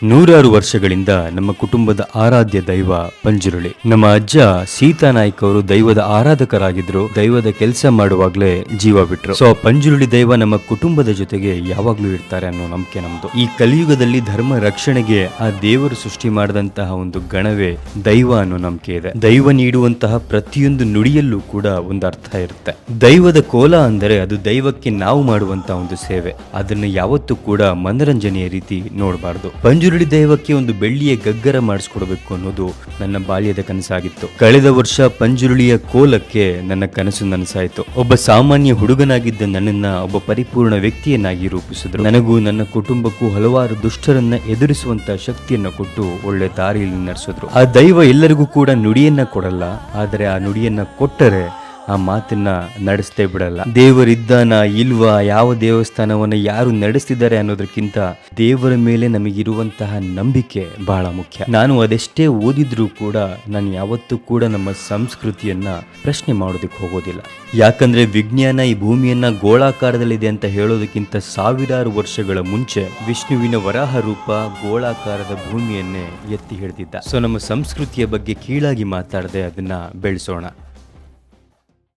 ನೂರಾರು ವರ್ಷಗಳಿಂದ ನಮ್ಮ ಕುಟುಂಬದ ಆರಾಧ್ಯ ದೈವ ಪಂಜುರುಳಿ. ನಮ್ಮ ಅಜ್ಜ ಸೀತಾನಾಯ್ಕ ಅವರು ದೈವದ ಆರಾಧಕರಾಗಿದ್ರು. ದೈವದ ಕೆಲಸ ಮಾಡುವಾಗ್ಲೇ ಜೀವ ಬಿಟ್ರು. ಸೊ ಪಂಜುರುಳಿ ದೈವ ನಮ್ಮ ಕುಟುಂಬದ ಜೊತೆಗೆ ಯಾವಾಗ್ಲೂ ಇರ್ತಾರೆ ಅನ್ನೋ ನಂಬಿಕೆ ನಮ್ದು. ಈ ಕಲಿಯುಗದಲ್ಲಿ ಧರ್ಮ ರಕ್ಷಣೆಗೆ ಆ ದೇವರು ಸೃಷ್ಟಿ ಮಾಡಿದಂತಹ ಒಂದು ಗಣವೇ ದೈವ ಅನ್ನೋ ನಂಬಿಕೆ ಇದೆ. ದೈವ ನೀಡುವಂತಹ ಪ್ರತಿಯೊಂದು ನುಡಿಯಲ್ಲೂ ಕೂಡ ಒಂದು ಅರ್ಥ ಇರುತ್ತೆ. ದೈವದ ಕೋಲ ಅಂದರೆ ಅದು ದೈವಕ್ಕೆ ನಾವು ಮಾಡುವಂತಹ ಒಂದು ಸೇವೆ. ಅದನ್ನು ಯಾವತ್ತೂ ಕೂಡ ಮನರಂಜನೆಯ ರೀತಿ ನೋಡಬಾರ್ದು. ಪಂಜುರುಳಿ ದೈವಕ್ಕೆ ಒಂದು ಬೆಳ್ಳಿಯ ಗಗ್ಗರ ಮಾಡಿಸ್ಕೊಡ್ಬೇಕು ಅನ್ನೋದು ನನ್ನ ಬಾಲ್ಯದ ಕನಸಾಗಿತ್ತು. ಕಳೆದ ವರ್ಷ ಪಂಜುರುಳಿಯ ಕೋಲಕ್ಕೆ ನನ್ನ ಕನಸು ನನಸಾಯಿತು. ಒಬ್ಬ ಸಾಮಾನ್ಯ ಹುಡುಗನಾಗಿದ್ದ ನನ್ನನ್ನ ಒಬ್ಬ ಪರಿಪೂರ್ಣ ವ್ಯಕ್ತಿಯನ್ನಾಗಿ ರೂಪಿಸಿದ್ರು. ನನಗೂ ನನ್ನ ಕುಟುಂಬಕ್ಕೂ ಹಲವಾರು ದುಷ್ಟರನ್ನ ಎದುರಿಸುವಂತ ಶಕ್ತಿಯನ್ನ ಕೊಟ್ಟು ಒಳ್ಳೆ ದಾರಿಯಲ್ಲಿ ನಡೆಸಿದ್ರು. ಆ ದೈವ ಎಲ್ಲರಿಗೂ ಕೂಡ ನುಡಿಯನ್ನ ಕೊಡಲ್ಲ, ಆದರೆ ಆ ನುಡಿಯನ್ನ ಕೊಟ್ಟರೆ ಆ ಮಾತನ್ನ ನಡೆಸ್ತೇ ಬಿಡಲ್ಲ. ದೇವರಿದ್ದಾನ ಇಲ್ವಾ, ಯಾವ ದೇವಸ್ಥಾನವನ್ನ ಯಾರು ನಡೆಸ್ತಿದ್ದಾರೆ ಅನ್ನೋದಕ್ಕಿಂತ ದೇವರ ಮೇಲೆ ನಮಗಿರುವಂತಹ ನಂಬಿಕೆ ಬಹಳ ಮುಖ್ಯ. ನಾನು ಅದೆಷ್ಟೇ ಓದಿದ್ರೂ ಕೂಡ ನಾನು ಯಾವತ್ತೂ ಕೂಡ ನಮ್ಮ ಸಂಸ್ಕೃತಿಯನ್ನ ಪ್ರಶ್ನೆ ಮಾಡೋದಕ್ಕೆ ಹೋಗೋದಿಲ್ಲ. ಯಾಕಂದ್ರೆ ವಿಜ್ಞಾನ ಈ ಭೂಮಿಯನ್ನ ಗೋಳಾಕಾರದಲ್ಲಿದೆ ಅಂತ ಹೇಳೋದಕ್ಕಿಂತ ಸಾವಿರಾರು ವರ್ಷಗಳ ಮುಂಚೆ ವಿಷ್ಣುವಿನ ವರಾಹ ರೂಪ ಗೋಳಾಕಾರದ ಭೂಮಿಯನ್ನೇ ಎತ್ತಿ ಹಿಡಿದಿದ್ದ. ಸೊ ನಮ್ಮ ಸಂಸ್ಕೃತಿಯ ಬಗ್ಗೆ ಕೀಳಾಗಿ ಮಾತಾಡದೆ ಅದನ್ನ ಬೆಳೆಸೋಣ.